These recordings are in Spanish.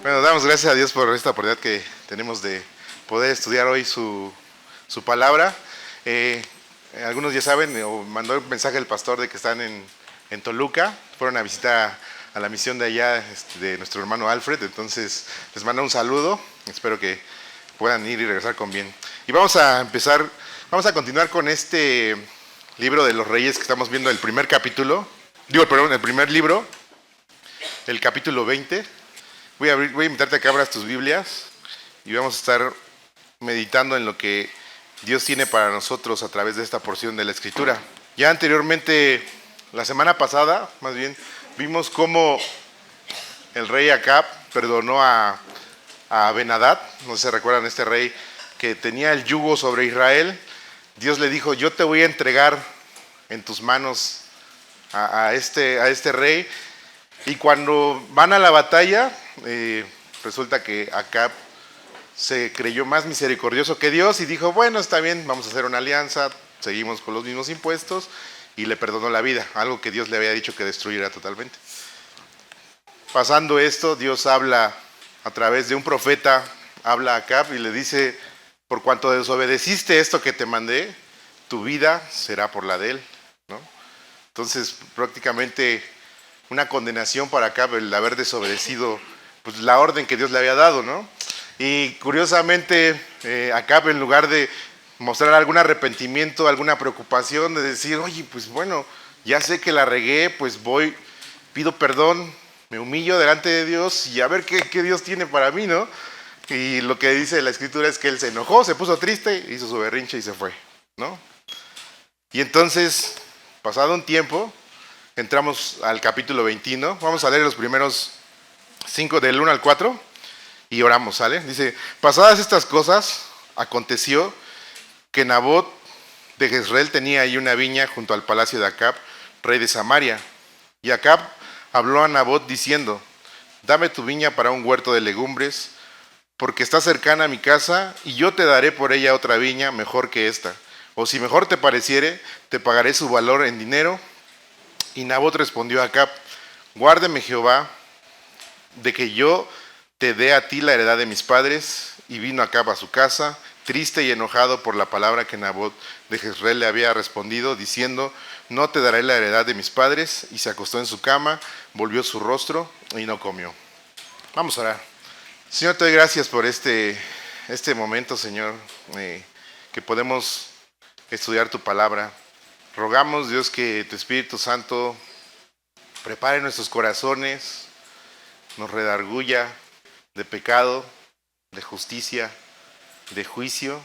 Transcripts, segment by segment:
Bueno, damos gracias a Dios por esta oportunidad que tenemos de poder estudiar hoy su palabra. Algunos ya saben, o mandó el mensaje el pastor de que están en Toluca, fueron a visitar a la misión de allá de nuestro hermano Alfred, entonces les mando un saludo, espero que puedan ir y regresar con bien. Y vamos a continuar con este libro de los Reyes que estamos viendo, el primer capítulo, el primer libro, el capítulo 20. Voy a invitarte a que abras tus Biblias y vamos a estar meditando en lo que Dios tiene para nosotros a través de esta porción de la Escritura. Ya anteriormente, la semana pasada, más bien, vimos cómo el rey Acab perdonó a Ben-Hadad. No sé si se recuerdan, este rey que tenía el yugo sobre Israel. Dios le dijo: yo te voy a entregar en tus manos a este rey. Y cuando van a la batalla, resulta que Acab se creyó más misericordioso que Dios y dijo: bueno, está bien, vamos a hacer una alianza, seguimos con los mismos impuestos, y le perdonó la vida, algo que Dios le había dicho que destruyera totalmente. Pasando esto, Dios habla a través de un profeta, habla a Acab y le dice: por cuanto desobedeciste esto que te mandé, tu vida será por la de él, ¿no? Entonces, prácticamente una condenación para Acab el haber desobedecido pues la orden que Dios le había dado, ¿no? Y curiosamente, Acab, en lugar de mostrar algún arrepentimiento, alguna preocupación, de decir: oye, pues bueno, ya sé que la regué, pues voy, pido perdón, me humillo delante de Dios y a ver qué Dios tiene para mí, ¿no? Y lo que dice la Escritura es que él se enojó, se puso triste, hizo su berrinche y se fue, ¿no? Y entonces, pasado un tiempo, entramos al capítulo 21. Vamos a leer los primeros 5 del 1 al 4 y oramos, ¿sale? Dice: pasadas estas cosas, aconteció que Nabot de Jezreel tenía ahí una viña junto al palacio de Acab, rey de Samaria. Y Acab habló a Nabot diciendo: dame tu viña para un huerto de legumbres, porque está cercana a mi casa, y yo te daré por ella otra viña mejor que esta. O si mejor te pareciere, te pagaré su valor en dinero. Y Nabot respondió a Acab: guárdeme Jehová de que yo te dé a ti la heredad de mis padres. Y vino Acab a su casa, triste y enojado por la palabra que Nabot de Jezreel le había respondido, diciendo: no te daré la heredad de mis padres. Y se acostó en su cama, volvió su rostro y no comió. Vamos a orar. Señor, te doy gracias por este momento, Señor, que podemos estudiar tu palabra. Rogamos, Dios, que tu Espíritu Santo prepare nuestros corazones, nos redarguya de pecado, de justicia, de juicio,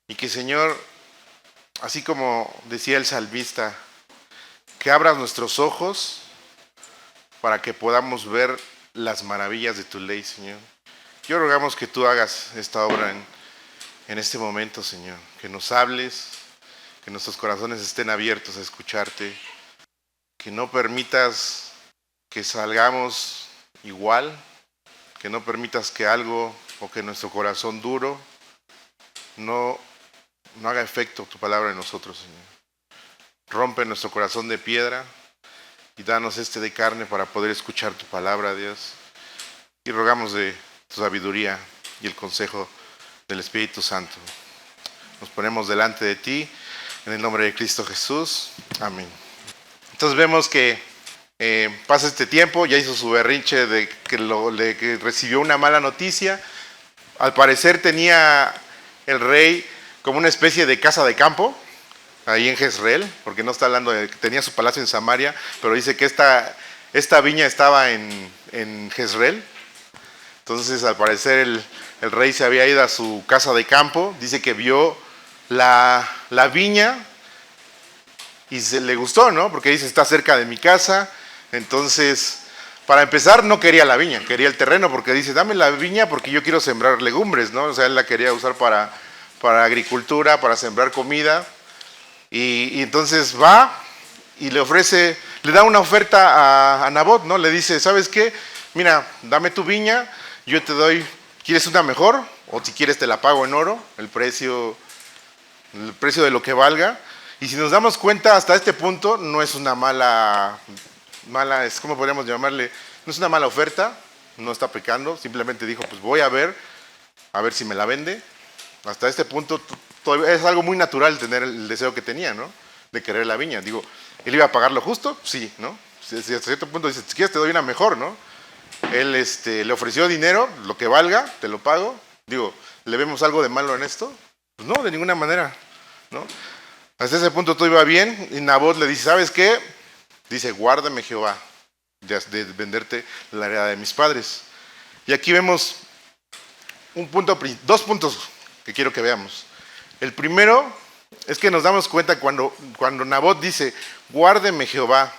y que, Señor, así como decía el salmista, que abras nuestros ojos para que podamos ver las maravillas de tu ley, Señor. Yo rogamos que tú hagas esta obra en este momento, Señor, que nos hables, que nuestros corazones estén abiertos a escucharte, que no permitas que salgamos igual, que no permitas que algo o que nuestro corazón duro no haga efecto tu palabra en nosotros, Señor. Rompe nuestro corazón de piedra y danos de carne para poder escuchar tu palabra, Dios. Y rogamos de tu sabiduría y el consejo del Espíritu Santo. Nos ponemos delante de ti, en el nombre de Cristo Jesús. Amén. Entonces vemos que pasa este tiempo, ya hizo su berrinche de que recibió una mala noticia. Al parecer tenía el rey como una especie de casa de campo ahí en Jezreel, porque no está hablando de que tenía su palacio en Samaria, pero dice que esta viña estaba en Jezreel. Entonces, al parecer, el rey se había ido a su casa de campo. Dice que vio la viña y le gustó, ¿no? Porque dice: está cerca de mi casa. Entonces, para empezar, no quería la viña, quería el terreno, porque dice: dame la viña porque yo quiero sembrar legumbres, ¿no? O sea, él la quería usar para agricultura, para sembrar comida. Y entonces va y le da una oferta a Nabot, ¿no? Le dice: ¿sabes qué? Mira, dame tu viña, yo te doy, ¿quieres una mejor? O si quieres te la pago en oro, el precio de lo que valga. Y si nos damos cuenta, hasta este punto no es una mala, ¿cómo podríamos llamarle? No es una mala oferta, no está pecando, simplemente dijo, pues voy a ver si me la vende. Hasta este punto es algo muy natural tener el deseo que tenía, ¿no? De querer la viña. Digo, ¿él iba a pagar lo justo? Sí, ¿no? Si hasta cierto punto dice, si quieres te doy una mejor, ¿no? Él le ofreció dinero, lo que valga, te lo pago. Digo, ¿le vemos algo de malo en esto? Pues no, de ninguna manera, ¿no? Hasta ese punto todo iba bien y Nabot le dice, ¿sabes qué? Dice, guárdame Jehová de venderte la heredad de mis padres. Y aquí vemos dos puntos que quiero que veamos. El primero es que nos damos cuenta cuando Nabot dice, guárdeme Jehová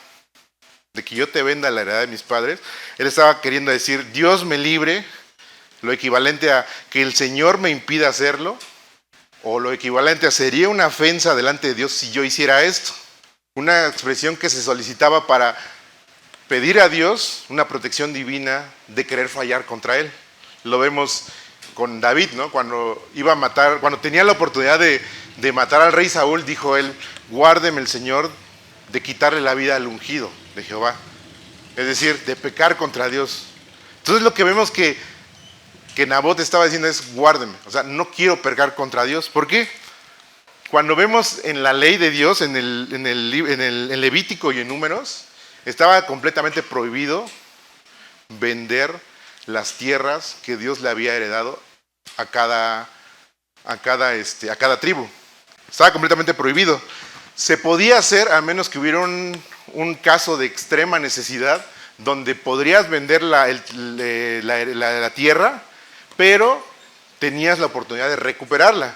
de que yo te venda la heredad de mis padres, él estaba queriendo decir, Dios me libre, lo equivalente a que el Señor me impida hacerlo, o lo equivalente a sería una ofensa delante de Dios si yo hiciera esto. Una expresión que se solicitaba para pedir a Dios una protección divina de querer fallar contra él. Lo vemos con David, ¿no? Cuando iba a matar, cuando tenía la oportunidad de matar al rey Saúl, dijo él, guárdeme el Señor de quitarle la vida al ungido de Jehová. Es decir, de pecar contra Dios. Entonces lo que vemos que Nabot estaba diciendo es, guárdeme. O sea, no quiero pecar contra Dios. ¿Por qué? Cuando vemos en la ley de Dios, en Levítico y en Números, estaba completamente prohibido vender las tierras que Dios le había heredado a cada tribu. Estaba completamente prohibido. Se podía hacer a menos que hubiera un caso de extrema necesidad donde podrías vender la tierra, pero tenías la oportunidad de recuperarla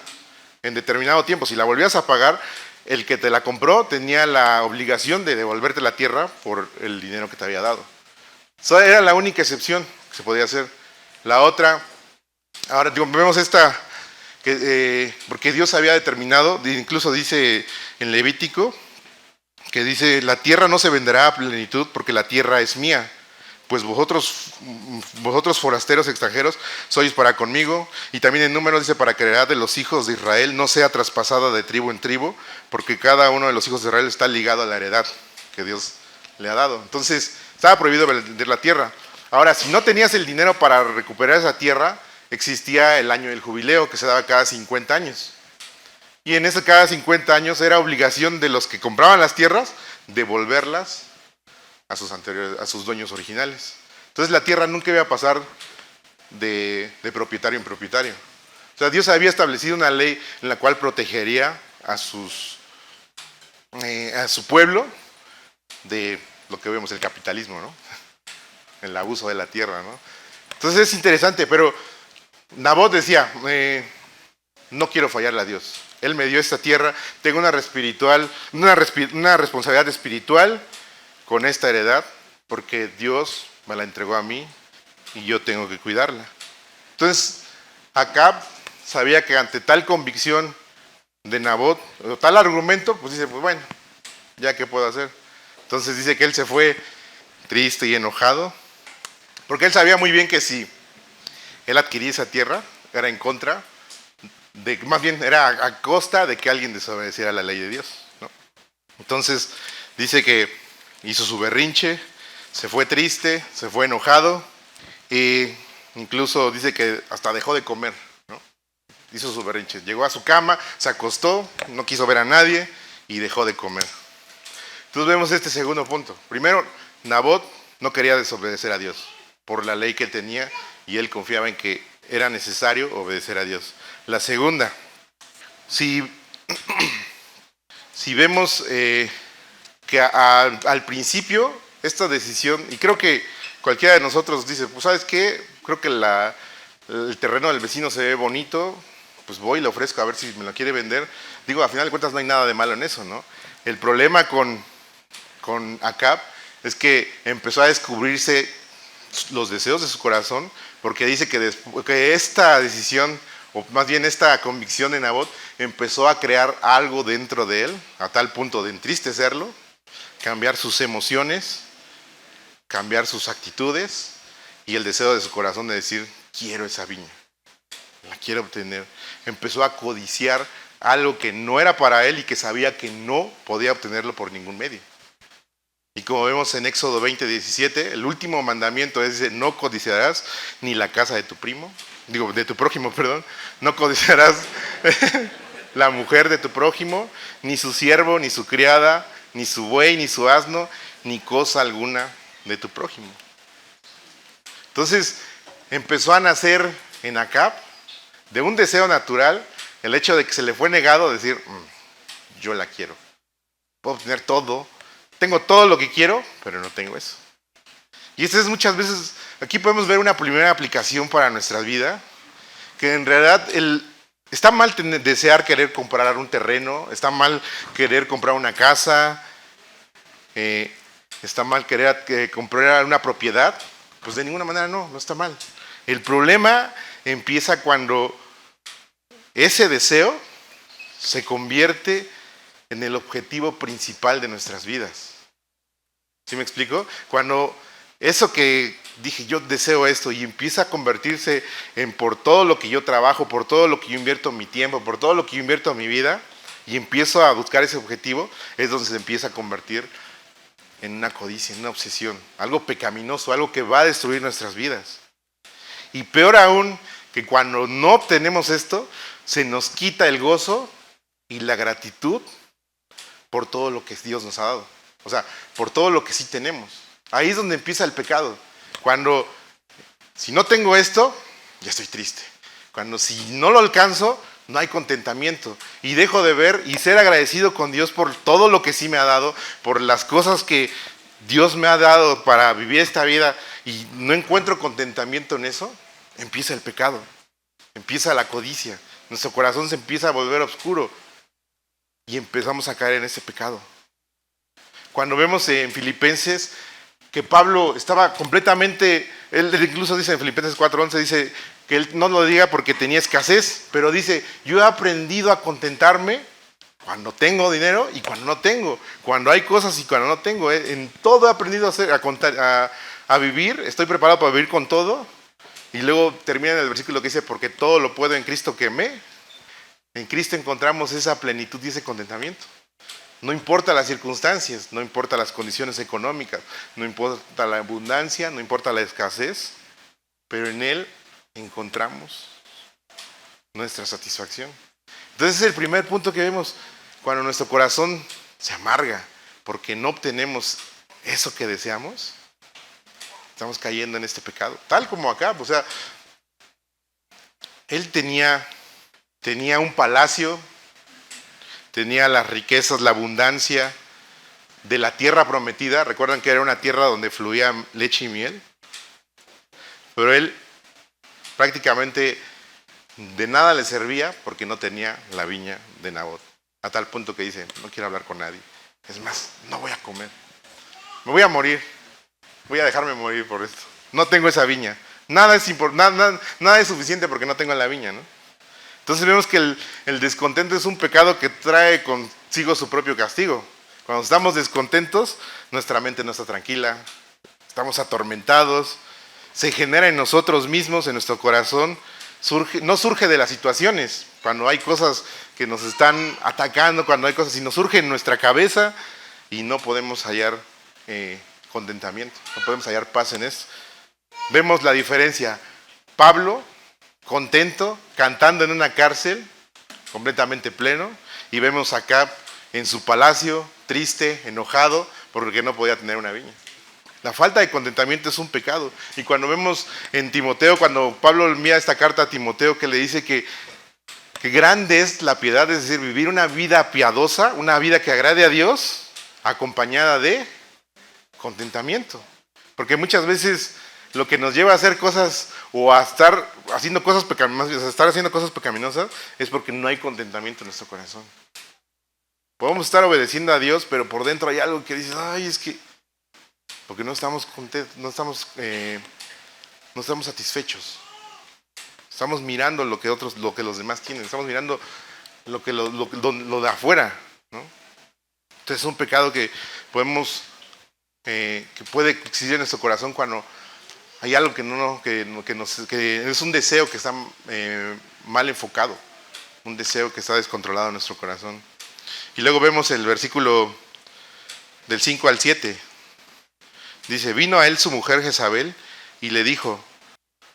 en determinado tiempo. Si la volvías a pagar, el que te la compró tenía la obligación de devolverte la tierra por el dinero que te había dado. Esa era la única excepción que se podía hacer. La otra, ahora vemos esta, porque Dios había determinado, incluso dice en Levítico, que dice, la tierra no se venderá a plenitud porque la tierra es mía, pues vosotros forasteros extranjeros sois para conmigo. Y también en Números dice, para que la heredad de los hijos de Israel no sea traspasada de tribu en tribu, porque cada uno de los hijos de Israel está ligado a la heredad que Dios le ha dado. Entonces, estaba prohibido vender la tierra. Ahora, si no tenías el dinero para recuperar esa tierra, existía el año del jubileo, que se daba cada 50 años. Y en ese cada 50 años era obligación de los que compraban las tierras devolverlas a sus dueños originales. Entonces la tierra nunca iba a pasar de propietario en propietario. O sea, Dios había establecido una ley en la cual protegería a su pueblo de lo que vemos, el capitalismo, ¿no? El abuso de la tierra, ¿no? Entonces es interesante, pero Nabot decía, no quiero fallarle a Dios. Él me dio esta tierra, tengo una responsabilidad espiritual con esta heredad, porque Dios me la entregó a mí y yo tengo que cuidarla. Entonces, Acab sabía que ante tal convicción de Nabot, o tal argumento, pues dice, pues bueno, ya qué puedo hacer. Entonces dice que él se fue triste y enojado, porque él sabía muy bien que si él adquiría esa tierra, era en contra, más bien era a costa de que alguien desobedeciera la ley de Dios, ¿no? Entonces dice que hizo su berrinche, se fue triste, se fue enojado, e incluso dice que hasta dejó de comer, ¿no? Hizo su berrinche, llegó a su cama, se acostó, no quiso ver a nadie y dejó de comer. Entonces vemos este segundo punto. Primero, Nabot no quería desobedecer a Dios por la ley que él tenía y él confiaba en que era necesario obedecer a Dios. La segunda, si vemos que al principio esta decisión, y creo que cualquiera de nosotros dice, pues ¿sabes qué? Creo que el terreno del vecino se ve bonito, pues voy y le ofrezco a ver si me lo quiere vender. Digo, a final de cuentas no hay nada de malo en eso, ¿no? El problema con Acab es que empezó a descubrirse los deseos de su corazón, porque dice que esta decisión, o más bien esta convicción de Nabot, empezó a crear algo dentro de él, a tal punto de entristecerlo, cambiar sus emociones, cambiar sus actitudes, y el deseo de su corazón de decir, quiero esa viña, la quiero obtener. Empezó a codiciar algo que no era para él y que sabía que no podía obtenerlo por ningún medio. Y como vemos en Éxodo 20:17, el último mandamiento es: no codiciarás ni la casa de tu de tu prójimo, perdón, no codiciarás la mujer de tu prójimo, ni su siervo, ni su criada, ni su buey, ni su asno, ni cosa alguna de tu prójimo. Entonces empezó a nacer en Acab, de un deseo natural, el hecho de que se le fue negado, decir, yo la quiero, puedo tener todo, tengo todo lo que quiero, pero no tengo eso. Y esto es muchas veces, aquí podemos ver una primera aplicación para nuestra vida, que en realidad está mal desear querer comprar un terreno, está mal querer comprar una casa, está mal querer comprar una propiedad. Pues de ninguna manera no está mal. El problema empieza cuando ese deseo se convierte en el objetivo principal de nuestras vidas. ¿Sí me explico? Cuando eso que dije, yo deseo esto, y empieza a convertirse en por todo lo que yo trabajo, por todo lo que yo invierto mi tiempo, por todo lo que yo invierto mi vida, y empiezo a buscar ese objetivo, es donde se empieza a convertir en una codicia, en una obsesión, algo pecaminoso, algo que va a destruir nuestras vidas. Y peor aún, que cuando no obtenemos esto, se nos quita el gozo y la gratitud por todo lo que Dios nos ha dado. O sea, por todo lo que sí tenemos. Ahí es donde empieza el pecado. Cuando, si no tengo esto, ya estoy triste. Cuando si no lo alcanzo, no hay contentamiento. Y dejo de ver y ser agradecido con Dios por todo lo que sí me ha dado, por las cosas que Dios me ha dado para vivir esta vida, y no encuentro contentamiento en eso, empieza el pecado. Empieza la codicia. Nuestro corazón se empieza a volver oscuro y empezamos a caer en ese pecado. Cuando vemos en Filipenses que Pablo estaba completamente, él incluso dice en Filipenses 4:11, dice que él no lo diga porque tenía escasez, pero dice, yo he aprendido a contentarme cuando tengo dinero y cuando no tengo, cuando hay cosas y cuando no tengo, en todo he aprendido a vivir, estoy preparado para vivir con todo. Y luego termina en el versículo que dice, porque todo lo puedo en Cristo que en Cristo encontramos esa plenitud y ese contentamiento. No importa las circunstancias, no importa las condiciones económicas, no importa la abundancia, no importa la escasez, pero en Él encontramos nuestra satisfacción. Entonces es el primer punto que vemos, cuando nuestro corazón se amarga porque no obtenemos eso que deseamos, estamos cayendo en este pecado, tal como acá. O sea, él tenía un palacio, tenía las riquezas, la abundancia de la tierra prometida. Recuerdan que era una tierra donde fluía leche y miel, pero él prácticamente de nada le servía porque no tenía la viña de Nabot, a tal punto que dice, no quiero hablar con nadie, es más, no voy a comer, me voy a morir, voy a dejarme morir por esto, no tengo esa viña, nada es suficiente porque no tengo la viña, ¿no? Entonces vemos que el descontento es un pecado que trae consigo su propio castigo. Cuando estamos descontentos, nuestra mente no está tranquila, estamos atormentados, se genera en nosotros mismos, en nuestro corazón, no surge de las situaciones, cuando hay cosas que nos están atacando, cuando hay cosas, sino surge en nuestra cabeza y no podemos hallar contentamiento, no podemos hallar paz en eso. Vemos la diferencia. Pablo, contento, cantando en una cárcel, completamente pleno, y vemos acá en su palacio, triste, enojado, porque no podía tener una viña. La falta de contentamiento es un pecado. Y cuando vemos en Timoteo, cuando Pablo envía esta carta a Timoteo que le dice que grande es la piedad, es decir, vivir una vida piadosa, una vida que agrade a Dios, acompañada de contentamiento. Porque muchas veces lo que nos lleva a hacer cosas o a estar haciendo cosas pecaminosas, es porque no hay contentamiento en nuestro corazón. Podemos estar obedeciendo a Dios, pero por dentro hay algo que dice, ay, es que porque no estamos contentos, no estamos satisfechos. Estamos mirando lo que los demás tienen, estamos mirando lo de afuera, ¿no? Entonces es un pecado que que puede existir en nuestro corazón cuando hay algo que es un deseo que está mal enfocado, un deseo que está descontrolado en nuestro corazón. Y luego vemos el versículo del 5 al 7. Dice, vino a él su mujer Jezabel y le dijo,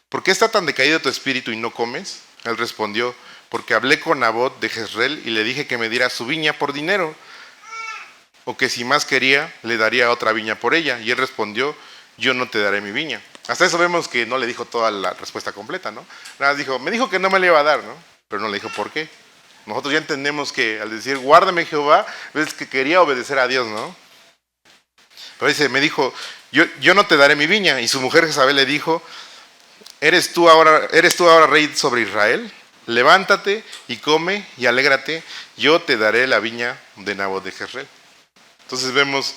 ¿por qué está tan decaído tu espíritu y no comes? Él respondió, porque hablé con Nabot de Jezreel y le dije que me diera su viña por dinero, o que si más quería, le daría otra viña por ella. Y él respondió, yo no te daré mi viña. Hasta eso vemos que no le dijo toda la respuesta completa, ¿no? Nada más dijo, me dijo que no me le iba a dar, ¿no? Pero no le dijo por qué. Nosotros ya entendemos que al decir, guárdame Jehová, es que quería obedecer a Dios, ¿no? Pero dice, me dijo, yo no te daré mi viña. Y su mujer Jezabel le dijo, ¿eres tú ahora rey sobre Israel? Levántate y come y alégrate, yo te daré la viña de Nabot de Jezreel. Entonces vemos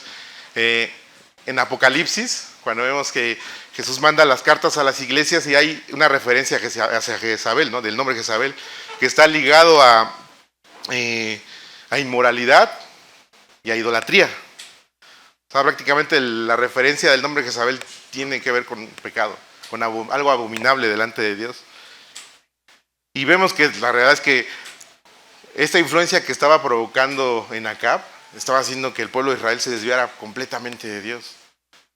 en Apocalipsis, cuando vemos que Jesús manda las cartas a las iglesias y hay una referencia hacia Jezabel, ¿no? Del nombre Jezabel, que está ligado a inmoralidad y a idolatría. O sea, prácticamente la referencia del nombre Jezabel tiene que ver con pecado, con algo abominable delante de Dios. Y vemos que la realidad es que esta influencia que estaba provocando en Acab estaba haciendo que el pueblo de Israel se desviara completamente de Dios.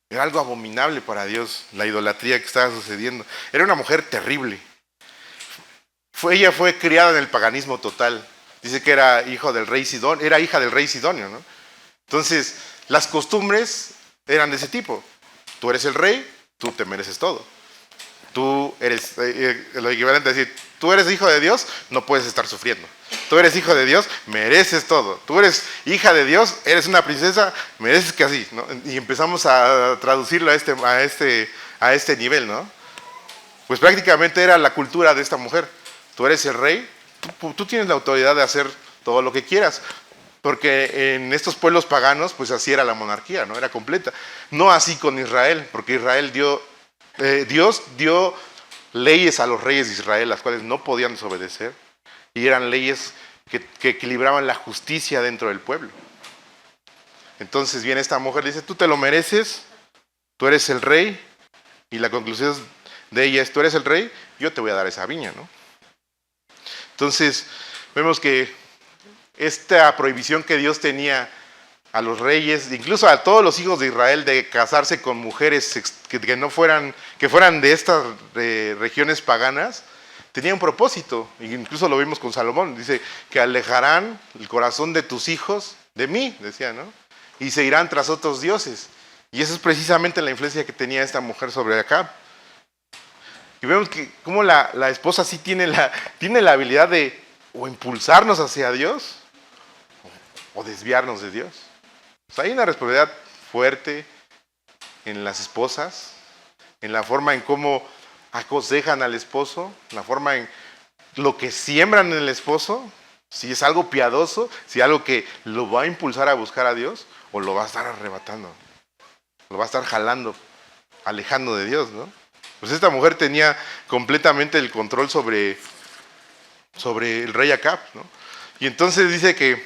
Era algo abominable para Dios, la idolatría que estaba sucediendo. Era una mujer terrible. Ella fue criada en el paganismo total. Dice que era hija del rey Sidonio, ¿no? Entonces, las costumbres eran de ese tipo. Tú eres el rey, tú te mereces todo. Tú eres lo equivalente a decir, tú eres hijo de Dios, no puedes estar sufriendo. Tú eres hijo de Dios, mereces todo. Tú eres hija de Dios, eres una princesa, mereces que así, ¿no? Y empezamos a traducirlo a este nivel, ¿no? Pues prácticamente era la cultura de esta mujer. Tú eres el rey, tú tienes la autoridad de hacer todo lo que quieras. Porque en estos pueblos paganos, pues así era la monarquía, ¿no? Era completa. No así con Israel, porque Dios dio leyes a los reyes de Israel, las cuales no podían desobedecer, y eran leyes que equilibraban la justicia dentro del pueblo. Entonces viene esta mujer y dice, tú te lo mereces, tú eres el rey, y la conclusión de ella es, tú eres el rey, yo te voy a dar esa viña, ¿no? Entonces vemos que esta prohibición que Dios tenía a los reyes, incluso a todos los hijos de Israel, de casarse con mujeres que fueran de estas regiones paganas, tenía un propósito. Incluso lo vimos con Salomón, dice que alejarán el corazón de tus hijos de mí, decía, ¿no? Y se irán tras otros dioses. Y esa es precisamente la influencia que tenía esta mujer sobre Acab. Y vemos que como la esposa sí tiene la habilidad de o impulsarnos hacia Dios o desviarnos de Dios. O sea, hay una responsabilidad fuerte en las esposas, en la forma en cómo aconsejan al esposo, la forma en lo que siembran en el esposo, si es algo piadoso, si es algo que lo va a impulsar a buscar a Dios, o lo va a estar arrebatando, lo va a estar jalando, alejando de Dios, ¿no? Pues esta mujer tenía completamente el control sobre el rey Acab, ¿no? Y entonces dice que,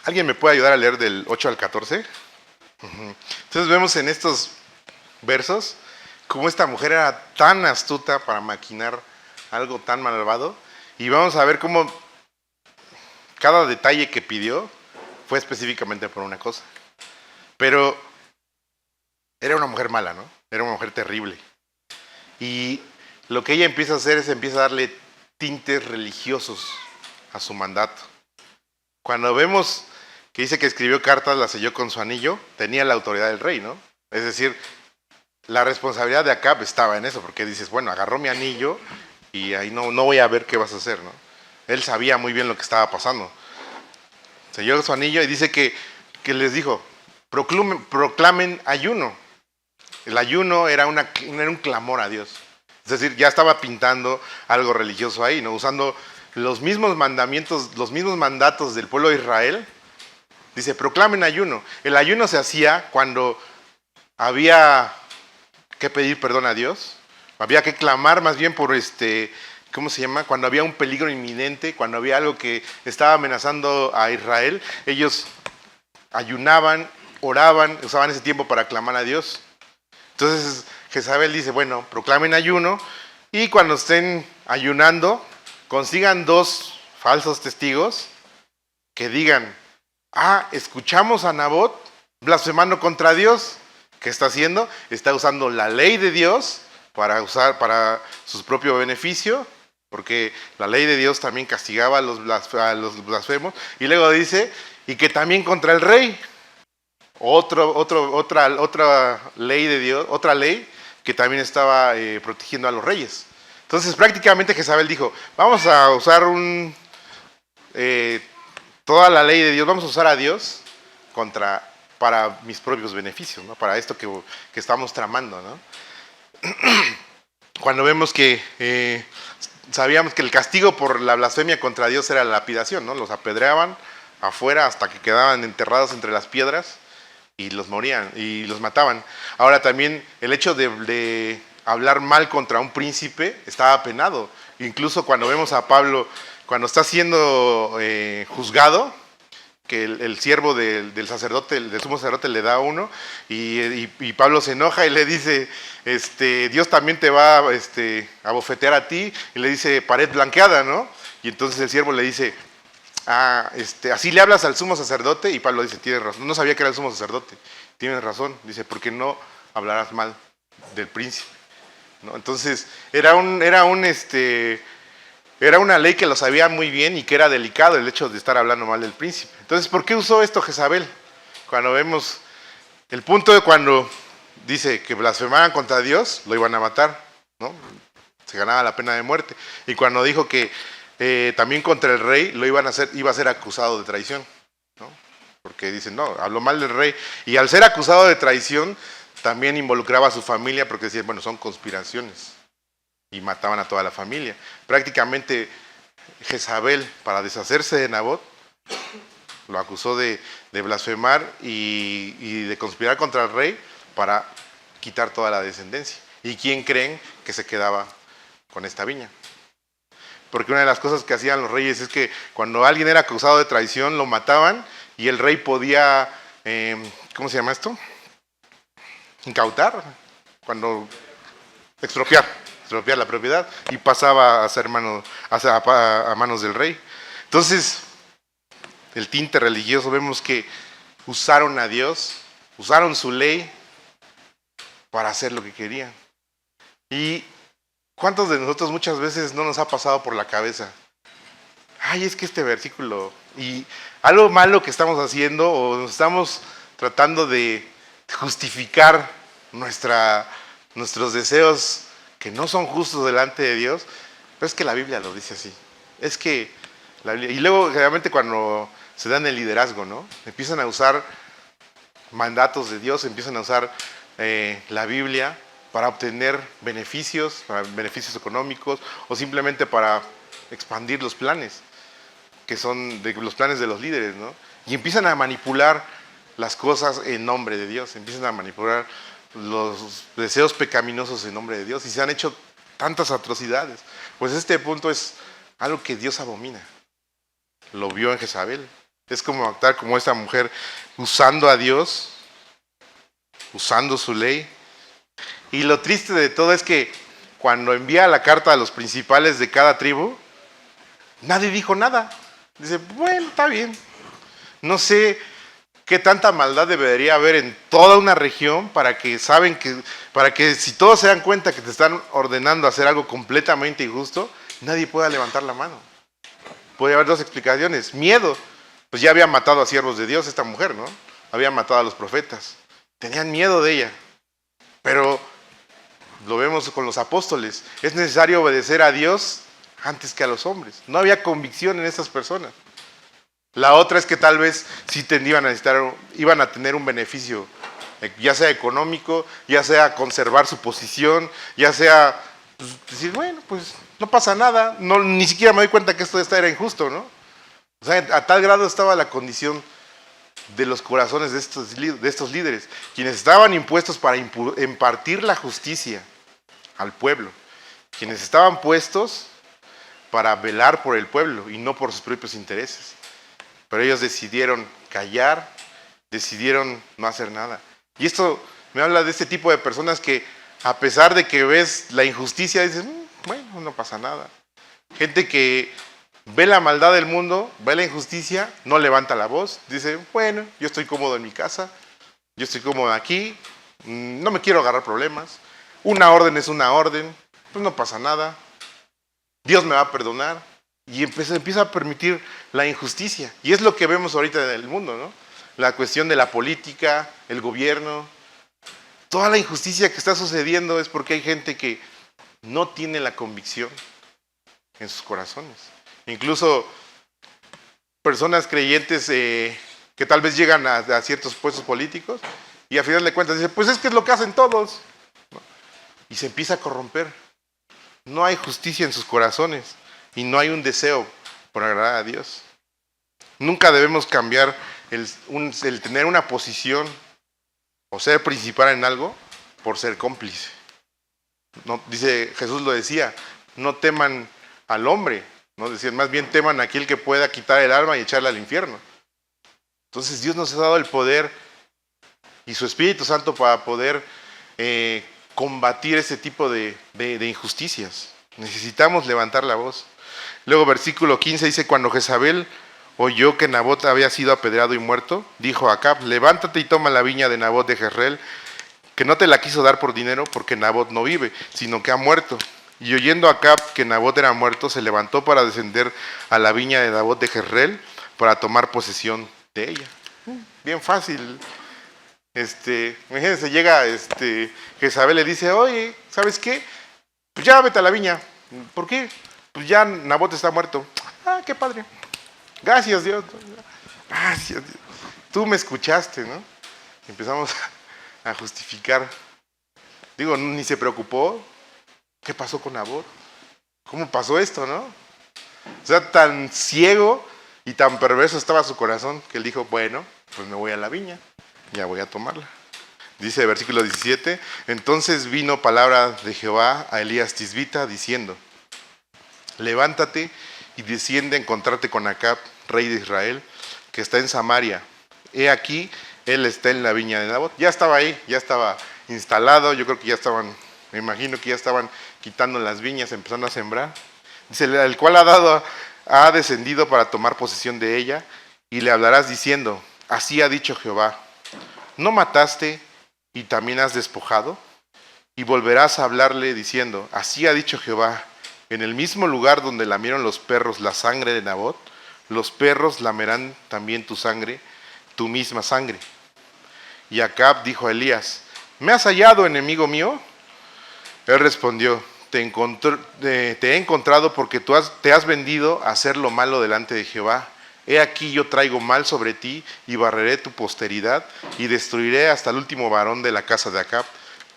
¿alguien me puede ayudar a leer del 8 al 14? Entonces vemos en estos versos cómo esta mujer era tan astuta para maquinar algo tan malvado, y vamos a ver cómo cada detalle que pidió fue específicamente por una cosa. Pero era una mujer mala, ¿no? Era una mujer terrible. Y lo que ella empieza a hacer es empieza a darle tintes religiosos a su mandato. Cuando vemos que dice que escribió cartas, las selló con su anillo, tenía la autoridad del rey, ¿no? Es decir, la responsabilidad de Acab estaba en eso, porque dices, bueno, agarró mi anillo y ahí no voy a ver qué vas a hacer, ¿no? Él sabía muy bien lo que estaba pasando. Selló su anillo y dice que les dijo, proclamen ayuno. El ayuno era un clamor a Dios. Es decir, ya estaba pintando algo religioso ahí, ¿no? Usando los mismos mandamientos, los mismos mandatos del pueblo de Israel. Dice, proclamen ayuno. El ayuno se hacía cuando había que pedir perdón a Dios. Había que clamar más bien por ¿cómo se llama? Cuando había un peligro inminente, cuando había algo que estaba amenazando a Israel, ellos ayunaban, oraban, usaban ese tiempo para clamar a Dios. Entonces Jezabel dice, bueno, proclamen ayuno y cuando estén ayunando, consigan dos falsos testigos que digan, escuchamos a Nabot blasfemando contra Dios. ¿Qué está haciendo? Está usando la ley de Dios para su propio beneficio, porque la ley de Dios también castigaba a los blasfemos, y luego dice, y que también contra el rey, otra ley de Dios, otra ley que también estaba protegiendo a los reyes. Entonces prácticamente Jezabel dijo, vamos a usar toda la ley de Dios, vamos a usar a Dios para mis propios beneficios, ¿no? Para esto que estamos tramando, ¿no? Cuando vemos que sabíamos que el castigo por la blasfemia contra Dios era la lapidación, ¿no? Los apedreaban afuera hasta que quedaban enterrados entre las piedras y los morían y los mataban. Ahora también el hecho de hablar mal contra un príncipe estaba penado. Incluso cuando vemos a Pablo, cuando está siendo juzgado, que el siervo del sacerdote, del sumo sacerdote, le da uno, y Pablo se enoja y le dice, Dios también te va a bofetear a ti, y le dice, pared blanqueada, ¿no? Y entonces el siervo le dice, así le hablas al sumo sacerdote, y Pablo dice, tienes razón, no sabía que era el sumo sacerdote, tienes razón, dice, ¿por qué no hablarás mal del príncipe? ¿No? Entonces, era una ley que lo sabía muy bien y que era delicado el hecho de estar hablando mal del príncipe. Entonces, ¿por qué usó esto Jezabel? Cuando vemos el punto de cuando dice que blasfemaran contra Dios, lo iban a matar, ¿no? Se ganaba la pena de muerte. Y cuando dijo que también contra el rey iba a ser acusado de traición, ¿no? Porque dicen, no, habló mal del rey. Y al ser acusado de traición, también involucraba a su familia, porque decían, bueno, son conspiraciones. Y mataban a toda la familia. Prácticamente Jezabel, para deshacerse de Nabot, lo acusó de blasfemar y de conspirar contra el rey para quitar toda la descendencia. ¿Y quién creen que se quedaba con esta viña? Porque una de las cosas que hacían los reyes es que cuando alguien era acusado de traición, lo mataban y el rey podía, ¿cómo se llama esto? Incautar, expropiar la propiedad, y pasaba a ser a manos del rey. Entonces, el tinte religioso, vemos que usaron a Dios, usaron su ley para hacer lo que querían. ¿Y cuántos de nosotros muchas veces no nos ha pasado por la cabeza? Es que este versículo, y algo malo que estamos haciendo, o nos estamos tratando de justificar nuestros deseos que no son justos delante de Dios, pero es que la Biblia lo dice así. Es que la Biblia, y luego generalmente cuando se dan el liderazgo, ¿no? Empiezan a usar mandatos de Dios, empiezan a usar la Biblia para obtener beneficios económicos, o simplemente para expandir los planes, que son los planes de los líderes, ¿no? Y empiezan a manipular las cosas en nombre de Dios, empiezan a manipular los deseos pecaminosos en nombre de Dios, y se han hecho tantas atrocidades. Pues este punto es algo que Dios abomina. Lo vio en Jezabel. Es como actuar como esta mujer, usando a Dios, usando su ley. Y lo triste de todo es que cuando envía la carta a los principales de cada tribu, nadie dijo nada. Dice, bueno, está bien. No sé qué tanta maldad debería haber en toda una región para que si todos se dan cuenta que te están ordenando hacer algo completamente injusto, nadie pueda levantar la mano. Puede haber dos explicaciones. Miedo. Pues ya había matado a siervos de Dios esta mujer, ¿no? Había matado a los profetas. Tenían miedo de ella. Pero lo vemos con los apóstoles. Es necesario obedecer a Dios antes que a los hombres. No había convicción en estas personas. La otra es que tal vez sí iban a tener un beneficio, ya sea económico, ya sea conservar su posición, ya sea decir, bueno, pues no pasa nada, ni siquiera me doy cuenta que esto era injusto, ¿no? O sea, a tal grado estaba la condición de los corazones de estos líderes, quienes estaban impuestos para impartir la justicia al pueblo, quienes estaban puestos para velar por el pueblo y no por sus propios intereses. Pero ellos decidieron callar, decidieron no hacer nada. Y esto me habla de este tipo de personas que, a pesar de que ves la injusticia, dices, bueno, no pasa nada. Gente que ve la maldad del mundo, ve la injusticia, no levanta la voz, dice, bueno, yo estoy cómodo en mi casa, yo estoy cómodo aquí, no me quiero agarrar problemas, una orden es una orden, pues no pasa nada, Dios me va a perdonar, y empieza a permitir la injusticia, y es lo que vemos ahorita en el mundo, ¿no? La cuestión de la política, el gobierno, toda la injusticia que está sucediendo es porque hay gente que no tiene la convicción en sus corazones. Incluso personas creyentes que tal vez llegan a ciertos puestos políticos y a final de cuentas dicen, pues es que es lo que hacen todos. Y se empieza a corromper. No hay justicia en sus corazones y no hay un deseo por agradar a Dios. Nunca debemos cambiar el tener una posición o ser principal en algo por ser cómplice. No, dice, Jesús lo decía, no teman al hombre, ¿no? Decían, más bien teman a aquel que pueda quitar el alma y echarla al infierno. Entonces Dios nos ha dado el poder y su Espíritu Santo para poder combatir ese tipo de injusticias. Necesitamos levantar la voz. Luego versículo 15 dice, cuando Jezabel oyó que Nabot había sido apedreado y muerto, dijo a Acab, levántate y toma la viña de Nabot de Jezreel, que no te la quiso dar por dinero porque Nabot no vive, sino que ha muerto. Y oyendo Acab que Nabot era muerto, se levantó para descender a la viña de Nabot de Jezreel para tomar posesión de ella. Bien fácil. Imagínense, llega Jezabel le dice, oye, ¿sabes qué? Pues ya vete a la viña. ¿Por qué? Pues ya Nabot está muerto. Ah, qué padre. Gracias, Dios. Gracias, Dios. Tú me escuchaste, ¿no? Empezamos a justificar. Digo, ni se preocupó. ¿Qué pasó con Nabot? ¿Cómo pasó esto, no? O sea, tan ciego y tan perverso estaba su corazón que él dijo, bueno, pues me voy a la viña, ya voy a tomarla. Dice versículo 17, entonces vino palabra de Jehová a Elías Tisbita diciendo, levántate y desciende a encontrarte con Acab, rey de Israel, que está en Samaria. He aquí, él está en la viña de Nabot. Ya estaba ahí, ya estaba instalado, yo creo que ya estaban, me imagino que ya estaban quitando las viñas, empezando a sembrar. Dice, el cual ha descendido para tomar posesión de ella, y le hablarás diciendo, así ha dicho Jehová, ¿no mataste y también has despojado? Y volverás a hablarle diciendo, así ha dicho Jehová, en el mismo lugar donde lamieron los perros la sangre de Nabot, los perros lamerán también tu sangre, tu misma sangre. Y Acab dijo a Elías, ¿me has hallado, enemigo mío? Él respondió, te he encontrado porque te has vendido a hacer lo malo delante de Jehová. He aquí yo traigo mal sobre ti y barreré tu posteridad y destruiré hasta el último varón de la casa de Acab,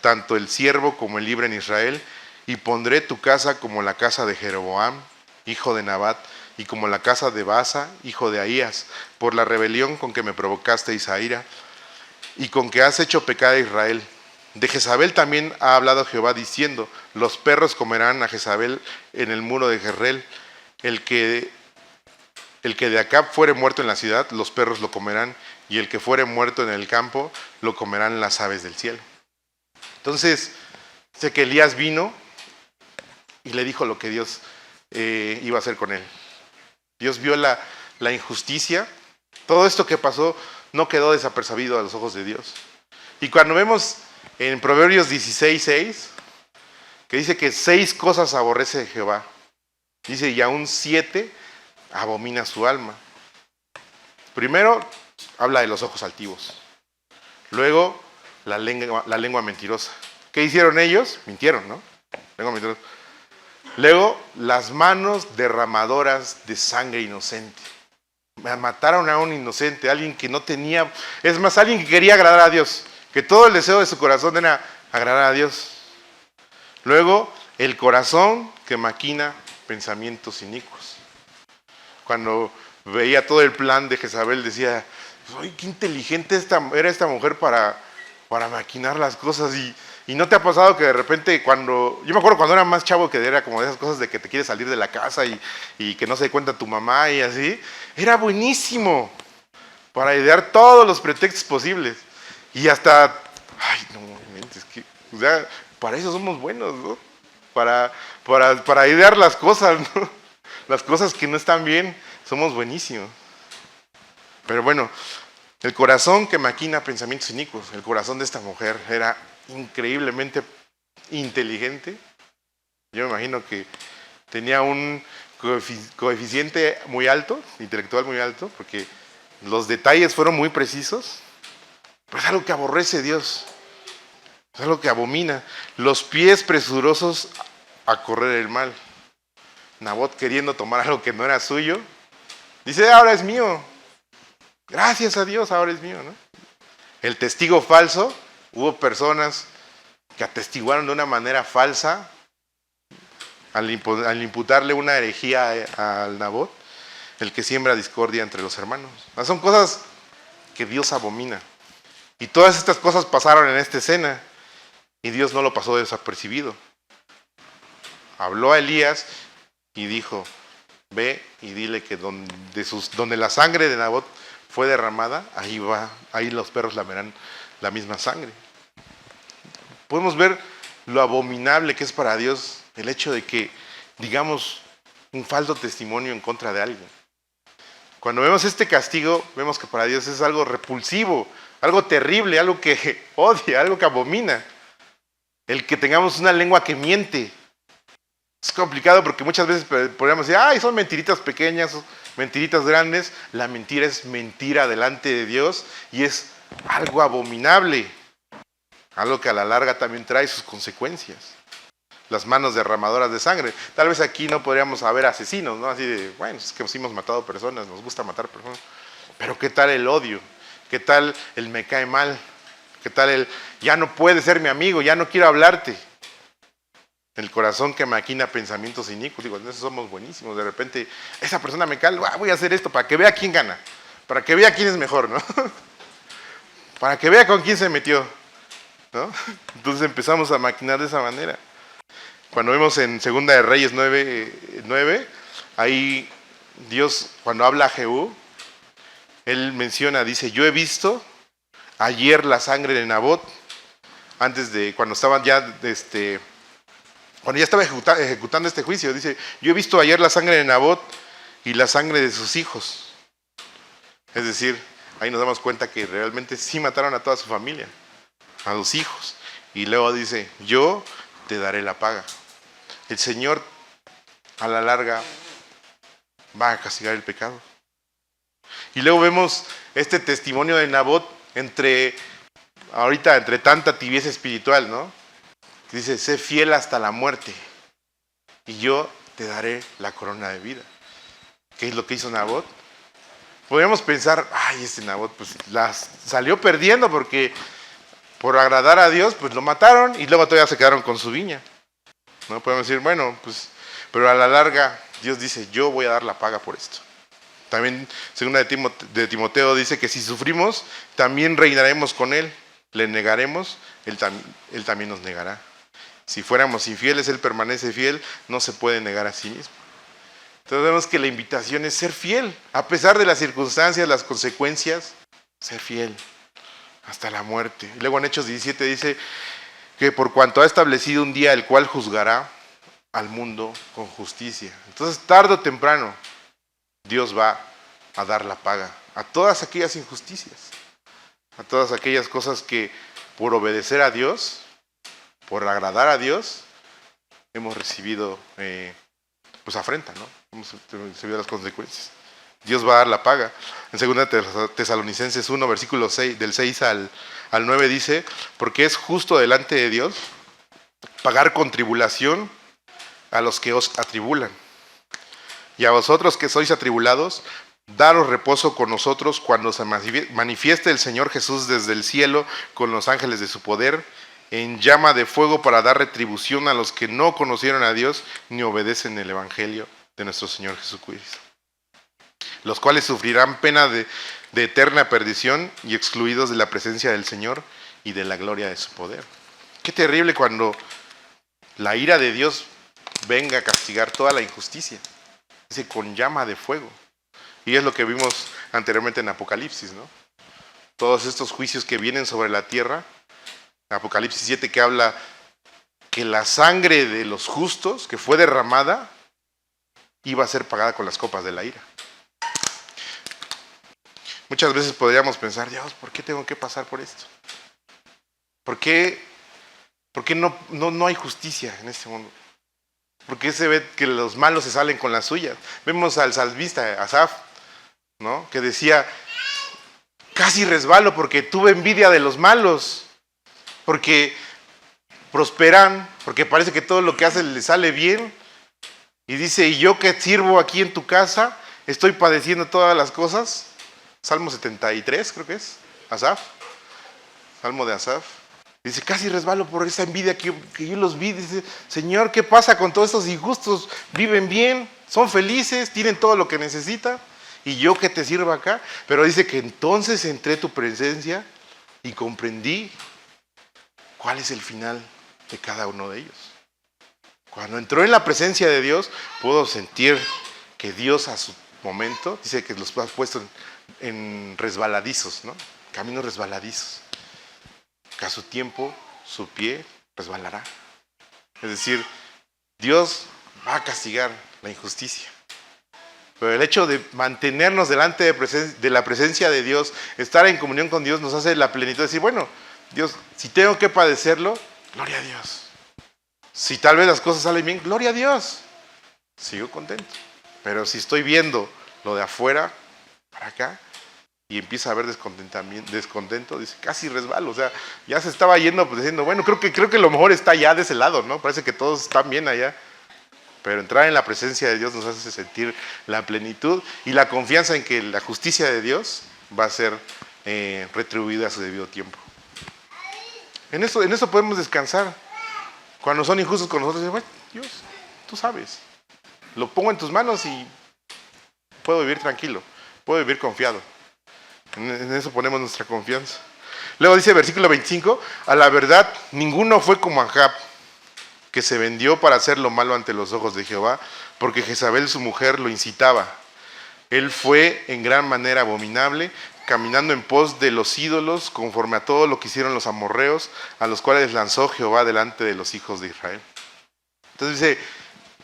tanto el siervo como el libre en Israel, y pondré tu casa como la casa de Jeroboam, hijo de Nabat, y como la casa de Baasa, hijo de Ahías, por la rebelión con que me provocasteis a ira, y con que has hecho pecar a Israel. De Jezabel también ha hablado Jehová diciendo, los perros comerán a Jezabel en el muro de Jezreel, el que de Acab fuere muerto en la ciudad, los perros lo comerán, y el que fuere muerto en el campo, lo comerán las aves del cielo. Entonces, sé que Elías vino y le dijo lo que Dios iba a hacer con él. Dios vio la injusticia, todo esto que pasó no quedó desapercibido a los ojos de Dios. Y cuando vemos en Proverbios 16:6, que dice que 6 cosas aborrece de Jehová, dice, y aún 7 abomina su alma. Primero, habla de los ojos altivos. Luego, la lengua mentirosa. ¿Qué hicieron ellos? Mintieron, ¿no? Lengua mentirosa. Luego, las manos derramadoras de sangre inocente. Mataron a un inocente, alguien que no tenía, es más, alguien que quería agradar a Dios, que todo el deseo de su corazón era agradar a Dios. Luego, el corazón que maquina pensamientos inicuos. Cuando veía todo el plan de Jezabel, decía, ¡ay, qué inteligente era esta mujer para maquinar las cosas! Y no te ha pasado que de repente yo me acuerdo cuando era más chavo, que era como de esas cosas de que te quieres salir de la casa y que no se dé cuenta tu mamá y así, era buenísimo para idear todos los pretextos posibles. Y hasta, ay, no, es que, o sea, para eso somos buenos, ¿no? Para idear las cosas, ¿no? Las cosas que no están bien, somos buenísimos. Pero bueno, el corazón que maquina pensamientos inicuos, el corazón de esta mujer era increíblemente inteligente. Yo me imagino que tenía un coeficiente muy alto, intelectual muy alto, porque los detalles fueron muy precisos. Pero es algo que aborrece Dios, es algo que abomina. Los pies presurosos a correr el mal. Nabot queriendo tomar algo que no era suyo, dice, ahora es mío. Gracias a Dios, ahora es mío, ¿no? El testigo falso, hubo personas que atestiguaron de una manera falsa al imputarle una herejía al Nabot, el que siembra discordia entre los hermanos. Son cosas que Dios abomina. Y todas estas cosas pasaron en esta escena y Dios no lo pasó desapercibido. Habló a Elías y dijo, ve y dile que donde la sangre de Nabot fue derramada, ahí los perros lamerán la misma sangre. Podemos ver lo abominable que es para Dios el hecho de que digamos un falso testimonio en contra de alguien. Cuando vemos este castigo, vemos que para Dios es algo repulsivo, algo terrible, algo que odia, algo que abomina. El que tengamos una lengua que miente. Es complicado porque muchas veces podríamos decir, ay, son mentiritas pequeñas, mentiritas grandes. La mentira es mentira delante de Dios y es algo abominable. Algo que a la larga también trae sus consecuencias. Las manos derramadoras de sangre. Tal vez aquí no podríamos haber asesinos, ¿no? Así de, bueno, es que sí hemos matado personas, nos gusta matar personas. Pero ¿qué tal el odio? ¿Qué tal el me cae mal? ¿Qué tal el ya no puedes ser mi amigo, ya no quiero hablarte? El corazón que maquina pensamientos inicuos. Digo, en eso somos buenísimos. De repente, esa persona me cae, voy a hacer esto para que vea quién gana. Para que vea quién es mejor, ¿no? Para que vea con quién se metió, ¿no? Entonces empezamos a maquinar de esa manera. Cuando vemos en Segunda de Reyes 9, ahí Dios, cuando habla a Jehú, él menciona, dice, yo he visto ayer la sangre de Nabot, antes de, cuando estaban ya, cuando ya estaba ejecutando este juicio, dice, yo he visto ayer la sangre de Nabot y la sangre de sus hijos. Es decir, ahí nos damos cuenta que realmente sí mataron a toda su familia, a los hijos. Y luego dice, yo te daré la paga. El Señor a la larga va a castigar el pecado. Y luego vemos este testimonio de Nabot entre tanta tibieza espiritual, ¿no? Dice, sé fiel hasta la muerte y yo te daré la corona de vida. ¿Qué es lo que hizo Nabot? Podríamos pensar, ay, este Nabot pues salió perdiendo porque por agradar a Dios pues lo mataron y luego todavía se quedaron con su viña. ¿No? Podemos decir, bueno, pues, pero a la larga Dios dice, yo voy a dar la paga por esto. También, segunda de Timoteo dice que si sufrimos, también reinaremos con Él. Le negaremos, Él también nos negará. Si fuéramos infieles, Él permanece fiel, no se puede negar a sí mismo. Entonces vemos que la invitación es ser fiel, a pesar de las circunstancias, las consecuencias, ser fiel hasta la muerte. Y luego en Hechos 17 dice que por cuanto ha establecido un día el cual juzgará al mundo con justicia. Entonces tarde o temprano Dios va a dar la paga a todas aquellas injusticias, a todas aquellas cosas que por obedecer a Dios, por agradar a Dios, hemos recibido pues afrenta, ¿no? Hemos recibido las consecuencias. Dios va a dar la paga. En 2 Tesalonicenses 1, versículo 6, del 6 al 9 dice, porque es justo delante de Dios pagar con tribulación a los que os atribulan. Y a vosotros que sois atribulados, daros reposo con nosotros cuando se manifieste el Señor Jesús desde el cielo con los ángeles de su poder, en llama de fuego para dar retribución a los que no conocieron a Dios ni obedecen el Evangelio de nuestro Señor Jesucristo, los cuales sufrirán pena de eterna perdición y excluidos de la presencia del Señor y de la gloria de su poder. Qué terrible cuando la ira de Dios venga a castigar toda la injusticia. Dice, con llama de fuego. Y es lo que vimos anteriormente en Apocalipsis, ¿no? Todos estos juicios que vienen sobre la tierra. Apocalipsis 7 que habla que la sangre de los justos que fue derramada iba a ser pagada con las copas de la ira. Muchas veces podríamos pensar, Dios, ¿por qué tengo que pasar por esto? ¿Por qué no hay justicia en este mundo? ¿Por qué se ve que los malos se salen con las suyas? Vemos al salmista, Asaf, ¿no? Que decía, casi resbalo porque tuve envidia de los malos, porque prosperan, porque parece que todo lo que hacen le sale bien. Y dice, y yo que sirvo aquí en tu casa, estoy padeciendo todas las cosas. Salmo 73, creo que es, Asaf, Salmo de Asaf. Dice, casi resbalo por esa envidia que yo los vi. Dice, Señor, ¿qué pasa con todos estos injustos? Viven bien, son felices, tienen todo lo que necesitan. Y yo que te sirvo acá. Pero dice que entonces entré a tu presencia y comprendí cuál es el final de cada uno de ellos. Cuando entró en la presencia de Dios, puedo sentir que Dios a su momento, dice que los ha puesto en resbaladizos, ¿no? Caminos resbaladizos. Que a su tiempo su pie resbalará. Es decir, Dios va a castigar la injusticia. Pero el hecho de mantenernos delante de la presencia de Dios, estar en comunión con Dios, nos hace la plenitud de decir, bueno, Dios, si tengo que padecerlo, gloria a Dios. Si tal vez las cosas salen bien, gloria a Dios. Sigo contento. Pero si estoy viendo lo de afuera, para acá, y empieza a haber descontento, dice, casi resbalo. O sea, ya se estaba yendo pues, diciendo, bueno, creo que lo mejor está ya de ese lado, ¿no? Parece que todos están bien allá. Pero entrar en la presencia de Dios nos hace sentir la plenitud y la confianza en que la justicia de Dios va a ser retribuida a su debido tiempo. En eso podemos descansar. Cuando son injustos con nosotros, bueno, Dios, tú sabes. Lo pongo en tus manos y puedo vivir tranquilo, puedo vivir confiado. En eso ponemos nuestra confianza. Luego dice versículo 25, a la verdad, ninguno fue como Acab, que se vendió para hacer lo malo ante los ojos de Jehová, porque Jezabel su mujer lo incitaba. Él fue en gran manera abominable, caminando en pos de los ídolos, conforme a todo lo que hicieron los amorreos, a los cuales lanzó Jehová delante de los hijos de Israel. Entonces dice,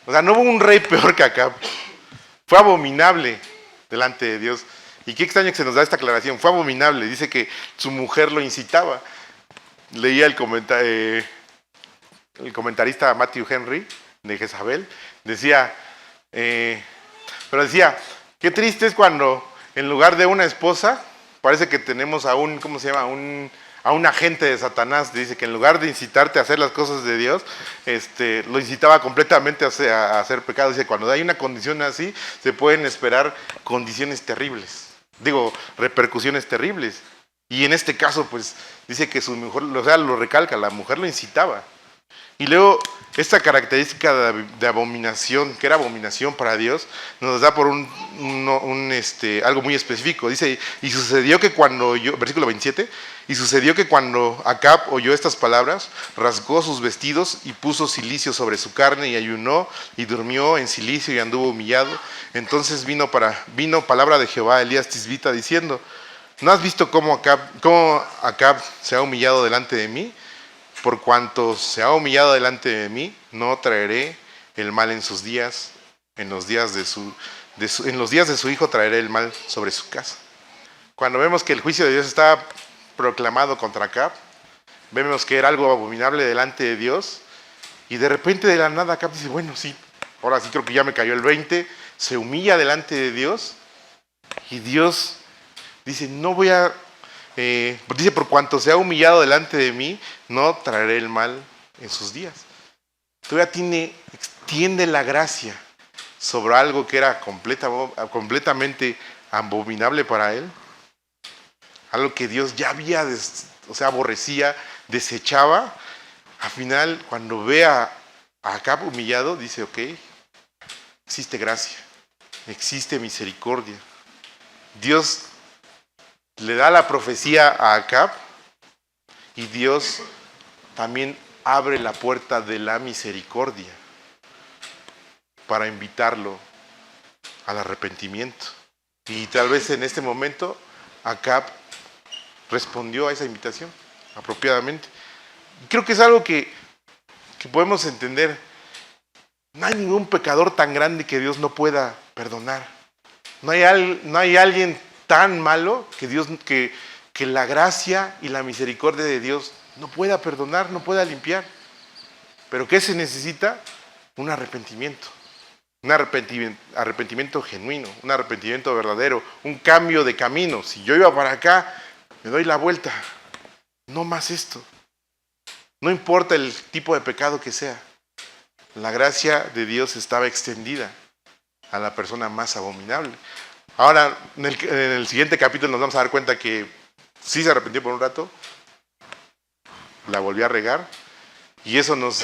o sea, no hubo un rey peor que Acab. Fue abominable delante de Dios. Y qué extraño que se nos da esta aclaración. Fue abominable. Dice que su mujer lo incitaba. Leía el comentarista Matthew Henry de Jezabel. Decía, qué triste es cuando en lugar de una esposa, parece que tenemos a un, ¿cómo se llama? A un agente de Satanás. Dice que en lugar de incitarte a hacer las cosas de Dios, lo incitaba completamente a hacer pecado. Dice, cuando hay una condición así, se pueden esperar condiciones terribles. Repercusiones terribles. Y en este caso, pues, dice que su mujer, o sea, lo recalca, la mujer lo incitaba. Y luego, esta característica de abominación, que era abominación para Dios, nos da por algo muy específico. Dice, y sucedió que versículo 27, y sucedió que cuando Acab oyó estas palabras, rasgó sus vestidos y puso cilicio sobre su carne y ayunó y durmió en cilicio y anduvo humillado. Entonces vino palabra de Jehová a Elías Tisbita diciendo, ¿no has visto cómo Acab se ha humillado delante de mí? Por cuanto se ha humillado delante de mí, no traeré el mal en sus días, en los días de su hijo traeré el mal sobre su casa. Cuando vemos que el juicio de Dios está proclamado contra Acab, vemos que era algo abominable delante de Dios, y de repente de la nada Acab dice, bueno, sí, ahora sí creo que ya me cayó el 20, se humilla delante de Dios, y Dios dice, no voy a... dice, por cuanto se ha humillado delante de mí, no traeré el mal en sus días. Todavía extiende la gracia sobre algo que era completamente abominable para él. Algo que Dios ya había, aborrecía, desechaba. Al final, cuando ve a Acab humillado, dice, ok, existe gracia, existe misericordia. Dios le da la profecía a Acab y Dios también abre la puerta de la misericordia para invitarlo al arrepentimiento. Y tal vez en este momento Acab respondió a esa invitación apropiadamente. Creo que es algo que podemos entender. No hay ningún pecador tan grande que Dios no pueda perdonar. No hay alguien tan malo que la gracia y la misericordia de Dios no pueda perdonar, no pueda limpiar. ¿Pero qué se necesita? Un arrepentimiento. Un arrepentimiento genuino, un arrepentimiento verdadero, un cambio de camino. Si yo iba para acá, me doy la vuelta. No más esto. No importa el tipo de pecado que sea. La gracia de Dios estaba extendida a la persona más abominable. Ahora, en el siguiente capítulo nos vamos a dar cuenta que sí se arrepintió por un rato, la volvió a regar, y eso nos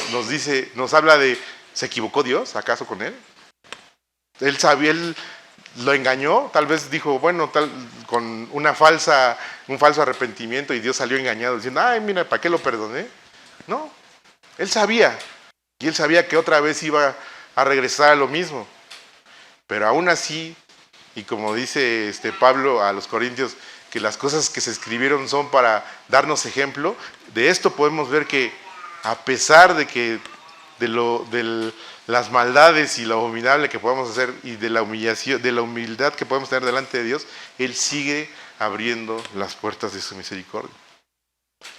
habla de, ¿se equivocó Dios acaso con él? Él sabía, él lo engañó, tal vez dijo, bueno, con un falso arrepentimiento, y Dios salió engañado diciendo, ay, mira, ¿para qué lo perdoné? No, él sabía, y él sabía que otra vez iba a regresar a lo mismo. Pero aún así, y como dice Pablo a los Corintios, que las cosas que se escribieron son para darnos ejemplo, de esto podemos ver que a pesar de las maldades y lo abominable que podemos hacer y de la humillación, de la humildad que podemos tener delante de Dios, Él sigue abriendo las puertas de su misericordia.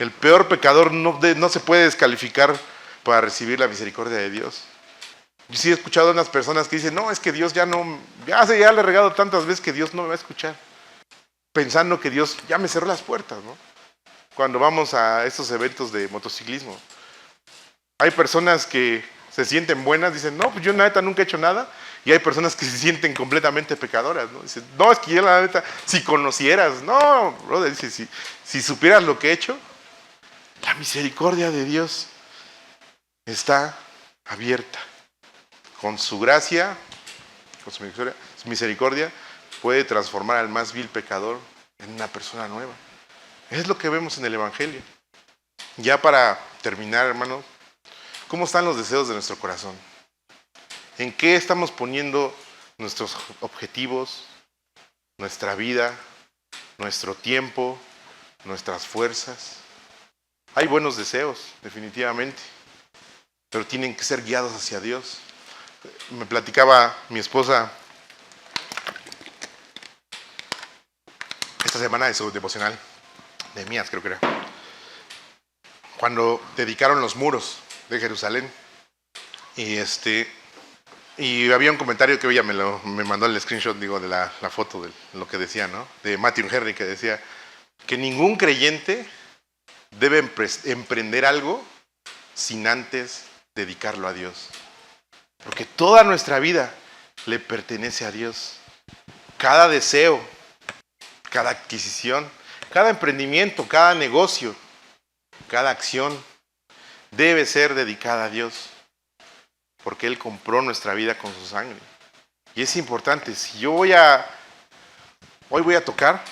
El peor pecador no se puede descalificar para recibir la misericordia de Dios. Yo sí he escuchado a unas personas que dicen, no, es que Dios ya le he regado tantas veces que Dios no me va a escuchar. Pensando que Dios ya me cerró las puertas, ¿no? Cuando vamos a estos eventos de motociclismo. Hay personas que se sienten buenas, dicen, no, pues yo la neta nunca he hecho nada. Y hay personas que se sienten completamente pecadoras, ¿no? Dicen, no, es que yo la neta, si conocieras, no, brother, dice, si supieras lo que he hecho, la misericordia de Dios está abierta. Con su gracia, con su misericordia, puede transformar al más vil pecador en una persona nueva. Es lo que vemos en el Evangelio. Ya para terminar, hermanos, ¿cómo están los deseos de nuestro corazón? ¿En qué estamos poniendo nuestros objetivos, nuestra vida, nuestro tiempo, nuestras fuerzas? Hay buenos deseos, definitivamente, pero tienen que ser guiados hacia Dios. Me platicaba mi esposa esta semana de su devocional, de Mías creo que era, cuando dedicaron los muros de Jerusalén, y había un comentario que ella me mandó el screenshot, de la foto de lo que decía, ¿no? De Matthew Henry, que decía que ningún creyente debe emprender algo sin antes dedicarlo a Dios. Porque toda nuestra vida le pertenece a Dios. Cada deseo, cada adquisición, cada emprendimiento, cada negocio, cada acción debe ser dedicada a Dios. Porque Él compró nuestra vida con su sangre. Y es importante, si yo hoy voy a tocar,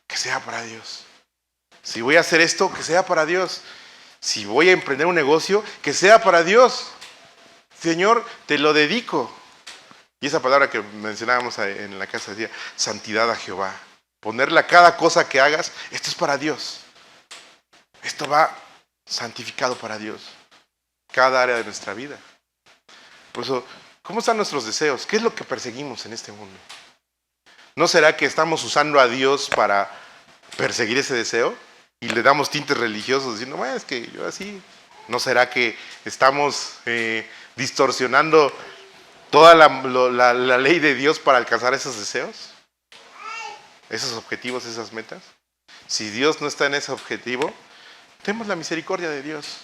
que sea para Dios. Si voy a hacer esto, que sea para Dios. Si voy a emprender un negocio, que sea para Dios. Señor, te lo dedico. Y esa palabra que mencionábamos en la casa decía, santidad a Jehová. Ponerle a cada cosa que hagas, esto es para Dios. Esto va santificado para Dios. Cada área de nuestra vida. Por eso, ¿cómo están nuestros deseos? ¿Qué es lo que perseguimos en este mundo? ¿No será que estamos usando a Dios para perseguir ese deseo? Y le damos tintes religiosos diciendo, bueno, es que yo así. ¿No será que estamos distorsionando toda la ley de Dios para alcanzar esos deseos? Esos objetivos, esas metas. Si Dios no está en ese objetivo, tenemos la misericordia de Dios.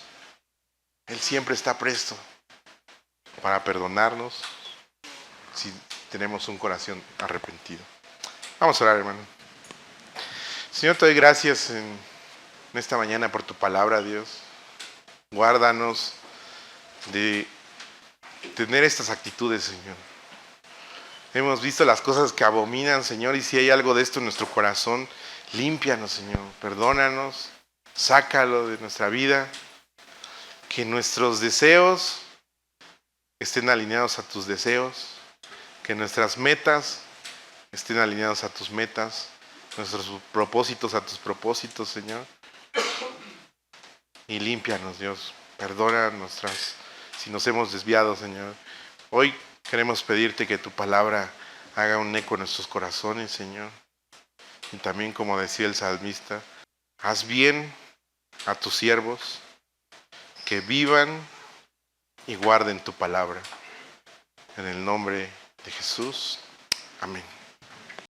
Él siempre está presto para perdonarnos si tenemos un corazón arrepentido. Vamos a orar, hermano. Señor, te doy gracias en esta mañana por tu palabra, Dios. Guárdanos de tener estas actitudes, Señor. Hemos visto las cosas que abominan, Señor, y si hay algo de esto en nuestro corazón, límpianos, Señor. Perdónanos, sácalo de nuestra vida. Que nuestros deseos estén alineados a tus deseos. Que nuestras metas estén alineados a tus metas. Nuestros propósitos a tus propósitos, Señor. Y límpianos, Dios. Perdona si nos hemos desviado, Señor. Hoy queremos pedirte que tu palabra haga un eco en nuestros corazones, Señor. Y también, como decía el salmista, haz bien a tus siervos, que vivan y guarden tu palabra. En el nombre de Jesús. Amén.